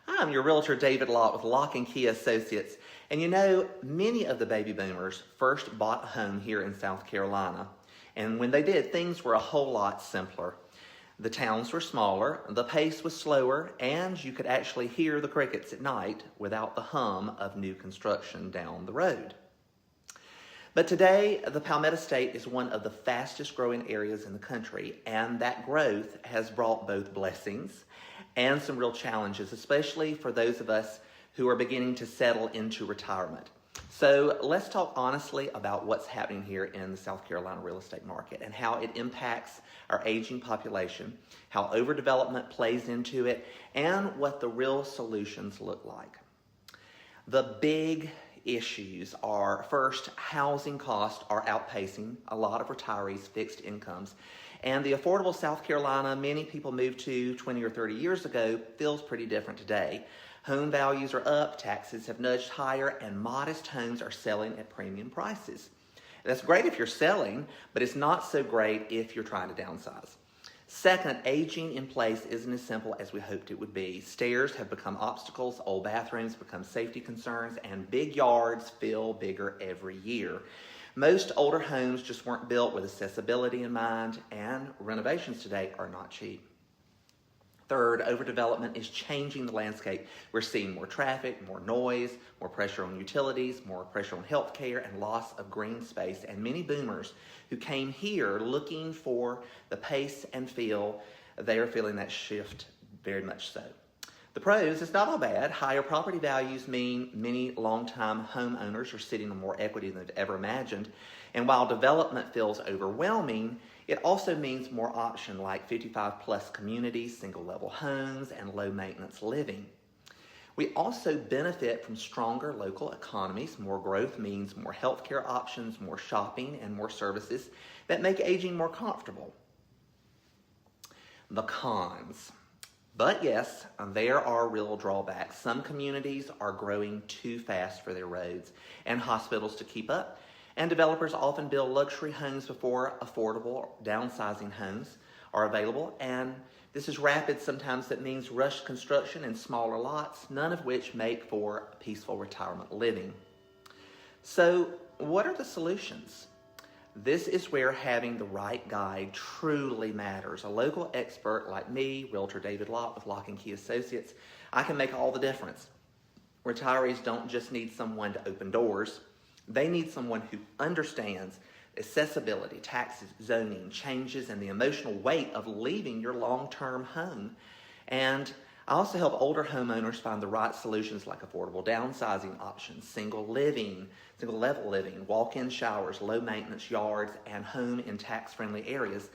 I'm your Realtor, David Locke with Locke and Key Associates. And you know, many of the baby boomers first bought a home here in South Carolina. And when they did, things were a whole lot simpler. The towns were smaller, the pace was slower, and you could actually hear the crickets at night without the hum of new construction down the road. But today, the Palmetto State is one of the fastest growing areas in the country, and that growth has brought both blessings and some real challenges, especially for those of us who are beginning to settle into retirement. So let's talk honestly about what's happening here in the South Carolina real estate market and how it impacts our aging population, how overdevelopment plays into it, and what the real solutions look like. The big issues are, first, housing costs are outpacing a lot of retirees' fixed incomes. And the affordable South Carolina many people moved to 20 or 30 years ago feels pretty different today. Home values are up, taxes have nudged higher, and modest homes are selling at premium prices. That's great if you're selling, but it's not so great if you're trying to downsize. Second, aging in place isn't as simple as we hoped it would be. Stairs have become obstacles, old bathrooms become safety concerns, and big yards feel bigger every year. Most older homes just weren't built with accessibility in mind, and renovations today are not cheap. Third, overdevelopment is changing the landscape. We're seeing more traffic, more noise, more pressure on utilities, more pressure on healthcare, and loss of green space. And many boomers who came here looking for the pace and feel, they are feeling that shift very much so. The pros, it's not all bad. Higher property values mean many longtime homeowners are sitting on more equity than they've ever imagined. And while development feels overwhelming, it also means more option like 55 plus communities, single level homes, and low maintenance living. We also benefit from stronger local economies. More growth means more healthcare options, more shopping, and more services that make aging more comfortable. The cons. But yes, there are real drawbacks. Some communities are growing too fast for their roads and hospitals to keep up. And developers often build luxury homes before affordable downsizing homes are available. And this is rapid. Sometimes that means rushed construction and smaller lots, none of which make for peaceful retirement living. So what are the solutions? This is where having the right guide truly matters. A local expert like me, Realtor David Locke with Locke and Key Associates, I can make all the difference. Retirees don't just need someone to open doors. They need someone who understands accessibility, taxes, zoning, changes, and the emotional weight of leaving your long-term home. And I also help older homeowners find the right solutions like affordable downsizing options, single level living, walk-in showers, low maintenance yards, and home in tax-friendly areas.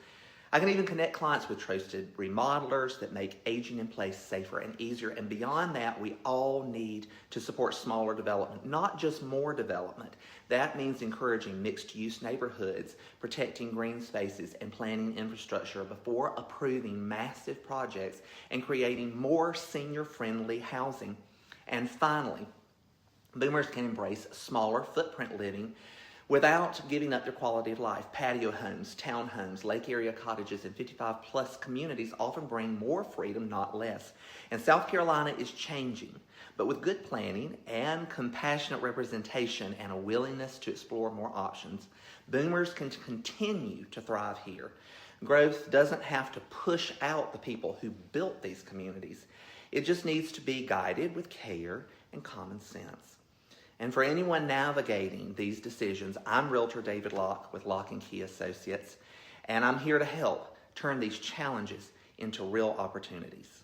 I can even connect clients with trusted remodelers that make aging in place safer and easier. And beyond that, we all need to support smaller development, not just more development. That means encouraging mixed-use neighborhoods, protecting green spaces, and planning infrastructure before approving massive projects and creating more senior-friendly housing. And finally, boomers can embrace smaller footprint living without giving up their quality of life. Patio homes, townhomes, lake area cottages, and 55 plus communities often bring more freedom, not less. And South Carolina is changing, but with good planning and compassionate representation and a willingness to explore more options, boomers can continue to thrive here. Growth doesn't have to push out the people who built these communities. It just needs to be guided with care and common sense. And for anyone navigating these decisions, I'm Realtor David Locke with Locke and Key Associates, and I'm here to help turn these challenges into real opportunities.